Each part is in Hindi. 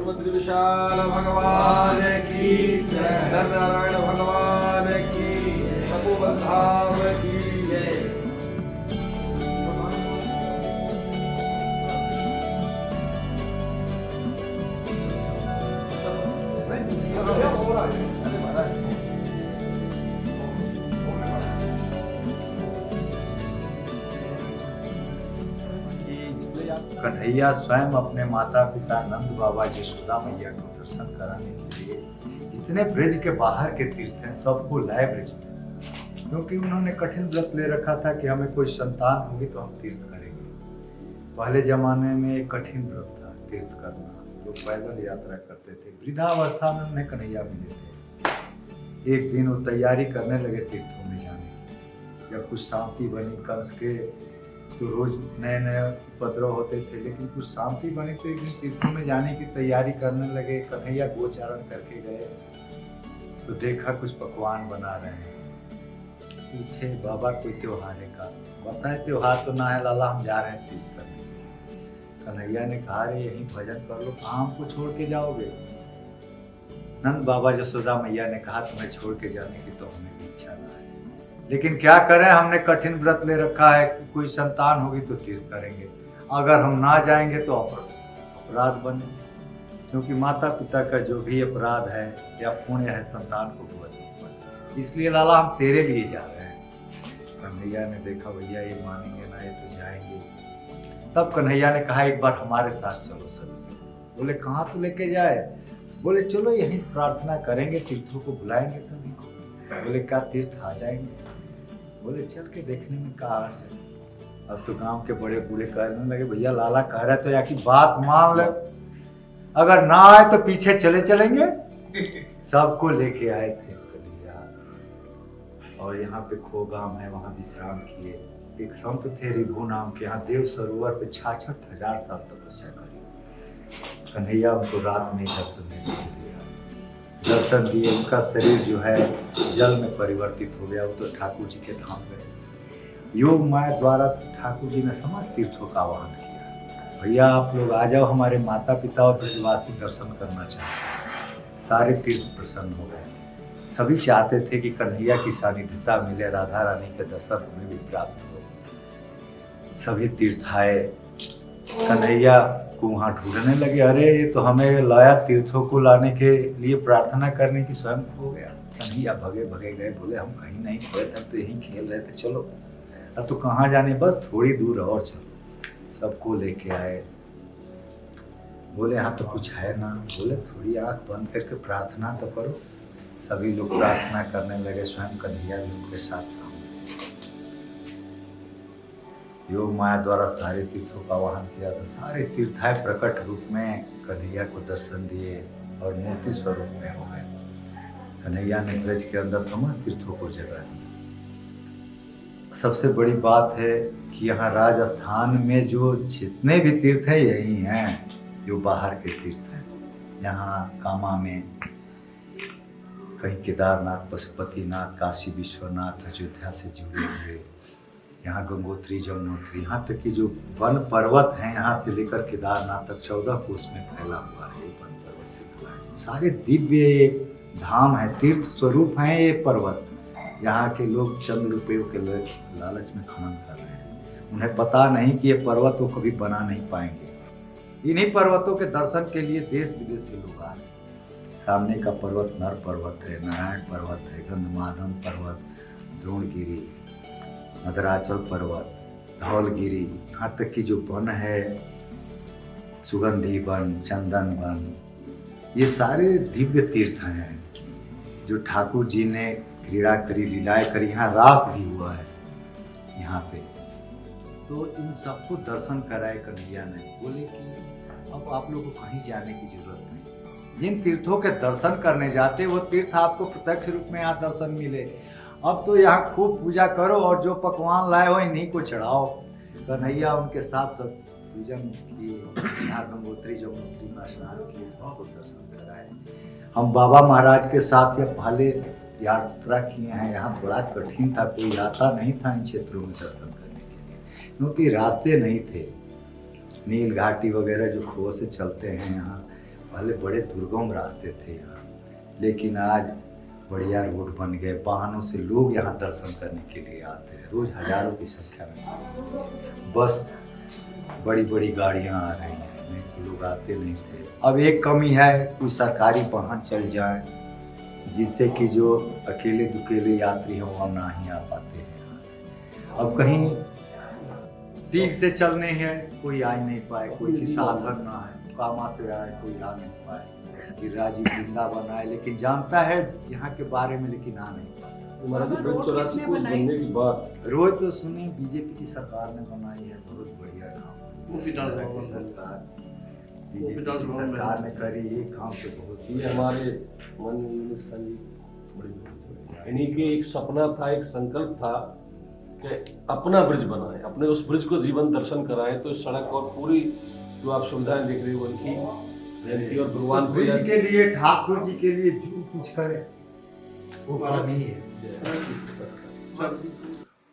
सुमंत्री विशाल भगवान की जय, नारायण भगवान की, तपोवन धाम की जय। कन्हैया स्वयं अपने माता पिता नंद बाबा यशोदा मैया को दर्शन कराने के लिए इतने ब्रिज के बाहर के तीर्थ हैं, सबको लाए ब्रिज में, क्योंकि उन्होंने कठिन व्रत ले रखा था कि हमें कोई संतान होगी तो हम तीर्थ करेंगे। पहले जमाने में एक कठिन व्रत था तीर्थ करना, लोग पैदल यात्रा करते थे। वृद्धावस्था में उन्हें कन्हैया मिले थे। एक दिन वो तैयारी करने लगे तीर्थों में जाने की। जब कुछ शांति बनी, कंस के तो रोज नए नए उपद्रव होते थे, लेकिन कुछ शांति बनी तो एक दिन तीर्थों में जाने की तैयारी करने लगे। कन्हैया गोचारण करके गए तो देखा कुछ पकवान बना रहे हैं। पूछे बाबा कोई त्योहार है का? बताए त्योहार तो ना है लाला, हम जा रहे हैं तीर्थ करने। कन्हैया ने कहा रे यहीं भजन कर लो, कहाँ हमको छोड़ के जाओगे? नंद बाबा यशोदा मैया ने कहा तुम्हें छोड़ के जाने की तो हमें भी इच्छा ना है, लेकिन क्या करें, हमने कठिन व्रत ले रखा है, कोई संतान होगी तो तीर्थ करेंगे, अगर हम ना जाएंगे तो अपराध बने, क्योंकि माता पिता का जो भी अपराध है या पुण्य है संतान को भुगतना, इसलिए लाला हम तेरे लिए जा रहे हैं। कन्हैया ने देखा भैया ये मानेंगे ना, ये तो जाएंगे। तब कन्हैया ने कहा एक बार हमारे साथ चलो सभी। बोले कहाँ तो लेके जाए? बोले चलो यहीं प्रार्थना करेंगे, तीर्थों को बुलाएंगे सभी को। बोले क्या तीर्थ आ जाएंगे? बोले चल के देखने में क्या है। अब तो गांव के बड़े बूढ़े कहने लगे भैया लाला कह रहा है तो यहाँ की बात मान ले, अगर ना आए तो पीछे चले चलेंगे। सबको लेके आए थे कन्हैया, और यहाँ पे खोगाम है, वहाँ विश्राम किए। एक संत थे रिभु नाम के, यहाँ देव सरोवर पे 66,000 साल तपस्या करी। कन्हैया उनको रात में दर्शन दिए। उनका शरीर जो है जल में परिवर्तित हो गया, वो तो ठाकुर जी के धाम गए। योग माया द्वारा ठाकुर जी ने समस्त तीर्थों का आह्वान किया, भैया आप लोग आ जाओ, हमारे माता पिता और ब्रजवासी दर्शन करना चाहते हैं। सारे तीर्थ प्रसन्न हो गए। सभी चाहते थे कि कन्हैया की सानिध्यता मिले, राधा रानी के दर्शन हमें भी प्राप्त हो। सभी तीर्थ आए, कन्हैया को वहाँ ढूंढने लगे, अरे ये तो हमें लाया तीर्थों को लाने के लिए प्रार्थना करने की, स्वयं खो गया। कन्हैया भगे भगे गए, बोले हम कहीं नहीं खोए थे, तो यहीं खेल रहे थे, चलो अब तो कहाँ जाने, बस थोड़ी दूर और चलो। सबको लेके आए। बोले यहाँ तो कुछ है ना। बोले थोड़ी आँख बंद करके प्रार्थना तो करो। सभी लोग प्रार्थना करने लगे, स्वयं कन्हैया भी उनके साथ सामने। योग माया द्वारा सारे तीर्थों का आह्वान किया था। सारे तीर्थाय प्रकट रूप में कन्हैया को दर्शन दिए और मूर्ति स्वरूप में हो गए। कन्हैया ने ब्रज के अंदर समस्त तीर्थों को जगा दी। सबसे बड़ी बात है कि यहाँ राजस्थान में जो जितने भी तीर्थ हैं यही हैं, जो बाहर के तीर्थ हैं। यहाँ कामा में कहीं केदारनाथ, पशुपतिनाथ, काशी विश्वनाथ, अयोध्या से जुड़े हुए, यहाँ गंगोत्री, जमुनोत्री, यहाँ तक कि जो वन पर्वत हैं यहाँ से लेकर केदारनाथ तक 14 कोस में फैला हुआ है। वन पर्वत से फैला है। सारे दिव्य ये धाम है, तीर्थ स्वरूप हैं ये पर्वत। यहाँ के लोग चंद रुपयों के लालच में खनन कर रहे हैं। उन्हें पता नहीं कि ये पर्वत वो कभी बना नहीं पाएंगे। इन्हीं पर्वतों के दर्शन के लिए देश विदेश से लोग आ रहे हैं। सामने का पर्वत नर पर्वत है, नारायण पर्वत है, गंधमादन पर्वत, द्रोणगिरी, मदराचल पर्वत, धौलगिरी, यहाँ तक कि जो वन है सुगंधी वन, चंदन वन, ये सारे दिव्य तीर्थ हैं जो ठाकुर जी ने क्रीड़ा करी, लीलाएं करी। यहाँ रास भी हुआ है यहाँ पे। तो इन सबको दर्शन कराए कन्हैया ने। बोले कि अब आप लोगों को कहीं जाने की जरूरत नहीं, जिन तीर्थों के दर्शन करने जाते वो तीर्थ आपको प्रत्यक्ष रूप में यहाँ दर्शन मिले। अब तो यहाँ खूब पूजा करो और जो पकवान लाए हो इन्हीं को चढ़ाओ। कन्हैया उनके साथ सब पूजन किए, यहाँ गंगोत्री जमुनोत्री में स्नान किए, सबको दर्शन कराए। हम बाबा महाराज के साथ या पहले यात्रा किए हैं। यहाँ बड़ा कठिन था, कोई आता नहीं था इन क्षेत्रों में दर्शन करने के लिए, क्योंकि रास्ते नहीं थे। नील घाटी वगैरह जो खो से चलते हैं यहाँ, पहले बड़े दुर्गम रास्ते थे यहाँ, लेकिन आज बढ़िया रोड बन गए, वाहनों से लोग यहाँ दर्शन करने के लिए आते हैं, रोज हजारों की संख्या में। बस बड़ी बड़ी गाड़ियाँ आ रही हैं, नहीं तो लोग आते नहीं थे। अब एक कमी है, कोई सरकारी वाहन चल जाए जिससे कि जो अकेले दुकेले यात्री हैं वो ना ही आ पाते हैं यहाँ से। अब कहीं ठीक से चलने हैं, कोई आ नहीं पाए, कोई की साधन ना है, कामा से आए कोई आ नहीं पाए। राजीव वृंदावन आए लेकिन जानता है यहाँ के बारे में, लेकिन आ नहीं पाता। महाराज जी, ब्रिज 84 कोस बनने की बात रोज तो सुनी बीजेपी की सरकार ने बनाई है, बहुत बढ़िया काम। गोपीदास सरकार बीजेपी की सरकार ने करी, ये काम तो बहुत ये हमारे माननीय यूनुस खान जी बड़ी इन्हीं के एक सपना था, एक संकल्प था कि अपना ब्रिज बनाए, अपने उस ब्रिज को जीवन दर्शन कराएं। तो इस सड़क और पूरी जो आप सुविधाएं देख रहे हो उनकी जयंती और भगवान ब्रिज के लिए, ठाकुर जी के लिए जो कुछ करे वो कमी है।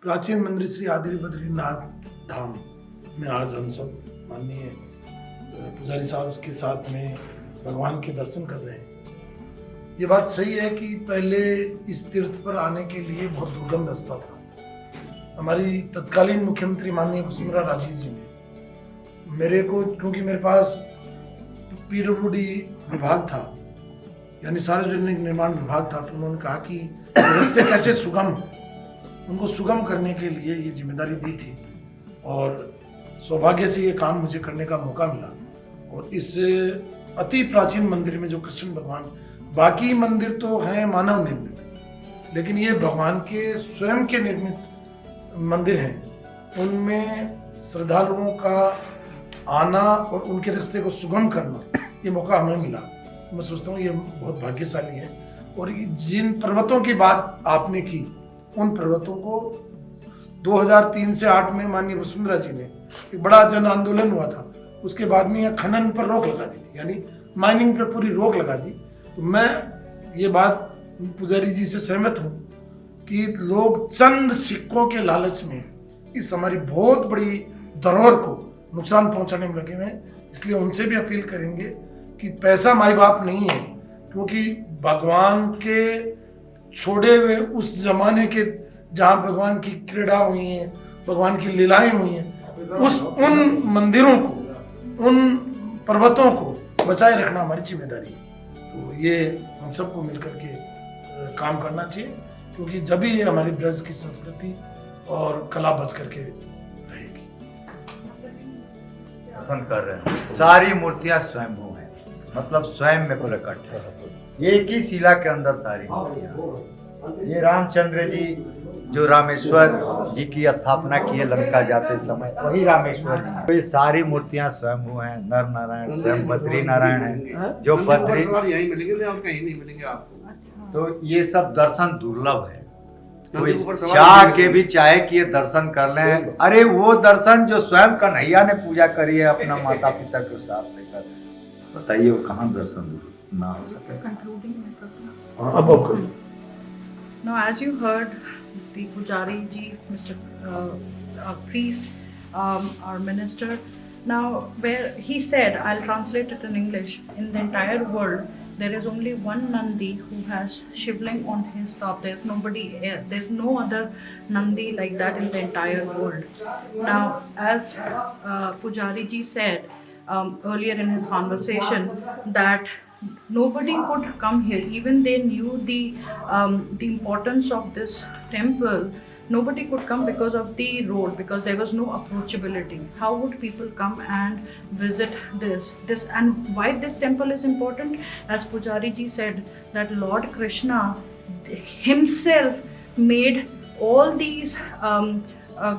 प्राचीन मंदिर श्री आदिल बद्रीनाथ धाम में आज हम सब माननीय पुजारी साहब के साथ में भगवान के दर्शन कर रहे हैं। ये बात सही है कि पहले इस तीर्थ पर आने के लिए बहुत दुर्गम रास्ता था। हमारी तत्कालीन मुख्यमंत्री माननीय वसुंधरा राजे जी ने मेरे को, क्योंकि मेरे पास पीडब्ल्यूडी विभाग था, यानी सार्वजनिक निर्माण विभाग था, तो उन्होंने कहा कि रास्ते कैसे सुगम, उनको सुगम करने के लिए ये जिम्मेदारी दी थी और सौभाग्य से ये काम मुझे करने का मौका मिला। और इस अति प्राचीन मंदिर में जो कृष्ण भगवान, बाकी मंदिर तो हैं मानव निर्मित, लेकिन ये भगवान के स्वयं के निर्मित मंदिर हैं, उनमें श्रद्धालुओं का आना और उनके रास्ते को सुगम करना, ये मौका हमें मिला। मैं सोचता हूँ ये बहुत भाग्यशाली है। और जिन पर्वतों की बात आपने की, उन पर्वतों को 2003 से 8 में माननीय वसुंधरा जी ने एक बड़ा जन आंदोलन हुआ था, उसके बाद में यह खनन पर रोक लगा दी थी, यानी माइनिंग पर पूरी रोक लगा दी। तो मैं ये बात पुजारी जी से सहमत हूँ कि लोग चंद सिक्कों के लालच में इस हमारी बहुत बड़ी धरोहर को नुकसान पहुंचाने में लगे हुए हैं। इसलिए उनसे भी अपील करेंगे कि पैसा माई बाप नहीं है, क्योंकि भगवान के छोड़े हुए उस जमाने के जहाँ भगवान की क्रीड़ा हुई है, भगवान की लीलाएं हुई हैं, उन मंदिरों को, उन पर्वतों को बचाए रखना हमारी जिम्मेदारी है। तो ये हम सबको मिलकर के काम करना चाहिए, क्योंकि जब ही ये हमारी ब्रज की संस्कृति और कला बच करके रहेगी। दर्शन कर रहे हैं, सारी मूर्तियां स्वयंभू हैं, मतलब स्वयं में प्रकट है, एक ही शिला के अंदर सारी मूर्तियां। ये रामचंद्र जी जो रामेश्वर जी की स्थापना की है लंका जाते समय, वही रामेश्वर जी। तो ये सारी मूर्तियां स्वयंभू हैं, नर नारायण स्वयं बद्री नारायण है, जो बद्री यहीं मिलेंगे और कहीं नहीं मिलेंगे आपको। तो ये सब दर्शन दुर्लभ है, कोई चाह के भी चाहे कि ये दर्शन कर लें। अरे वो दर्शन जो स्वयं कन्हैया ने पूजा करी है अपना माता पिता के साथ लेकर, बताइए वो कहाँ दर्शन ना हो सके। Now, as you heard, the Pujari ji, Mr. Priest, our minister, now where he said, I'll translate it in English, in the entire world, there is only one Nandi who has Shivling on his top. There's nobody, there's no other Nandi like that in the entire world. Now, as Pujari ji said earlier in his conversation, that nobody could come here, even they knew the importance of this temple. Nobody could come because of the road, because there was no approachability. How would people come and visit this? And why this temple is important? As Pujari ji said, that Lord Krishna himself made all these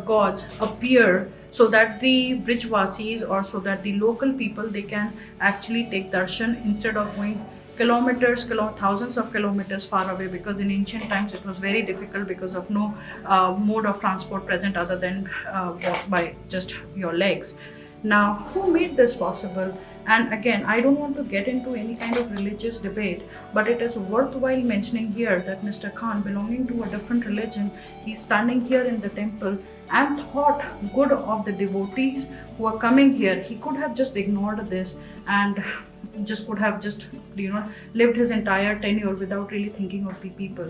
gods appear so that the Brijvasis, or so that the local people, they can actually take darshan instead of going kilometers, thousands of kilometers far away, because in ancient times it was very difficult because of no mode of transport present other than walk by just your legs. Now, who made this possible? And again, I don't want to get into any kind of religious debate, but it is worthwhile mentioning here that Mr. Khan, belonging to a different religion, he's standing here in the temple and thought good of the devotees who are coming here. He could have just ignored this and just could have just lived his entire tenure without really thinking of the people.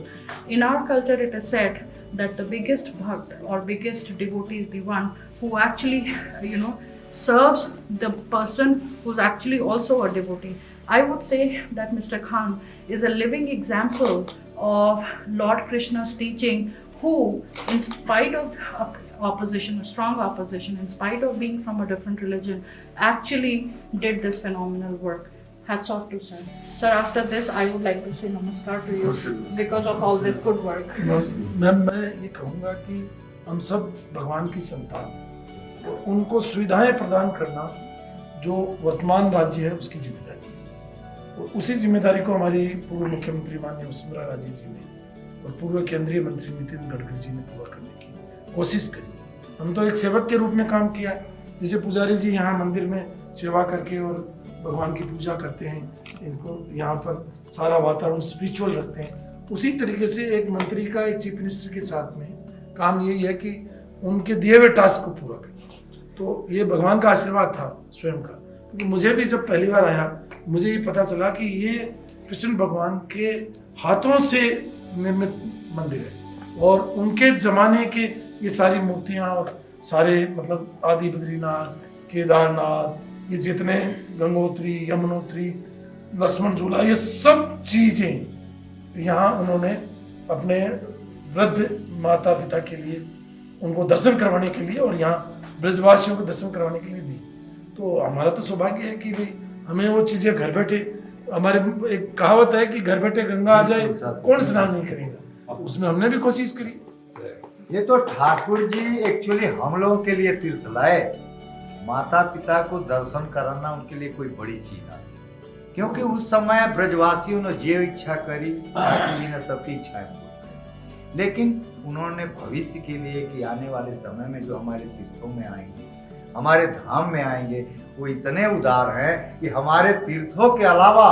In our culture, it is said that the biggest bhakt or biggest devotee is the one who actually serves the person who's actually also a devotee. I would say that Mr. Khan is a living example of Lord Krishna's teaching, who, in spite of opposition, a strong opposition, in spite of being from a different religion, actually did this phenomenal work. Hats off to sir. Sir, after this, I would like to say namaskar to you because of all this good work. मैं ये कहूँगा कि हम सब भगवान की संतान, और उनको सुविधाएं प्रदान करना जो वर्तमान राज्य है उसकी जिम्मेदारी है। और उसी जिम्मेदारी को हमारी पूर्व मुख्यमंत्री माननीय वसुंधरा राजे जी ने और पूर्व केंद्रीय मंत्री नितिन गडकरी जी ने पूरा करने की कोशिश करी। हम तो एक सेवक के रूप में काम किया है, जैसे पुजारी जी यहाँ मंदिर में सेवा करके और भगवान की पूजा करते हैं, इसको यहाँ पर सारा वातावरण स्पिरिचुअल रखते हैं, उसी तरीके से एक मंत्री का एक चीफ मिनिस्टर के साथ में काम यही है कि उनके दिए हुए टास्क को पूरा करना। तो ये भगवान का आशीर्वाद था स्वयं का, क्योंकि मुझे भी जब पहली बार आया मुझे ये पता चला कि ये कृष्ण भगवान के हाथों से निर्मित मंदिर है और उनके जमाने के ये सारी मूर्तियाँ और सारे मतलब आदि बद्रीनाथ, केदारनाथ, ये जितने गंगोत्री, यमुनोत्री, लक्ष्मण झूला, ये सब चीजें यहाँ उन्होंने अपने वृद्ध माता पिता के लिए उनको दर्शन करवाने के लिए और यहाँ ब्रजवासियों को दर्शन करवाने के लिए दी। तो हमारा तो सौभाग्य है कि भाई हमें वो चीजें घर बैठे, हमारे एक कहावत है कि घर बैठे गंगा आ जाए कौन स्नान नहीं करेगा, उसमें हमने भी कोशिश करी। ये तो ठाकुर जी एक्चुअली हम लोगों के लिए तीर्थ लाए। माता पिता को दर्शन कराना उनके लिए कोई बड़ी चीज नहीं, क्योंकि उस समय ब्रजवासियों ने जो इच्छा करी ठाकुर जी ने सबकी इच्छाएं पूरी करी। लेकिन उन्होंने भविष्य के लिए कि आने वाले समय में जो हमारे तीर्थों में आएंगे, हमारे धाम में आएंगे, वो इतने उदार हैं कि हमारे तीर्थों के अलावा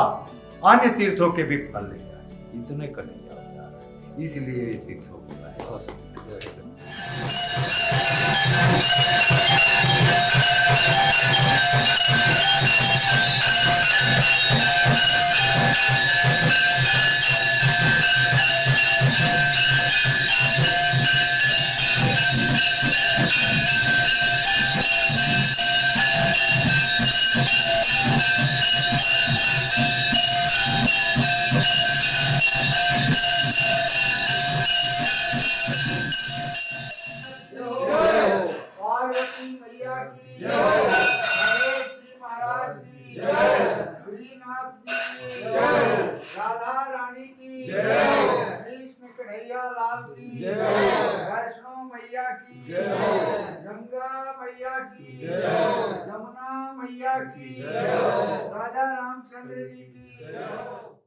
अन्य तीर्थों के भी फल ले जाए, इतने कन्हैया उदार है, इसलिए ये तीर्थों को लाए। पार्वती मैया की जय, गणेश जी महाराज की जय, श्रीनाथ जी की जय, राधा रानी की जय, कृष्ण कन्हैया लाल की जय, वैष्णो मैया की जय, गंगा मैया की जय, यमुना मैया की जय, राजा रामचंद्र जी की जय।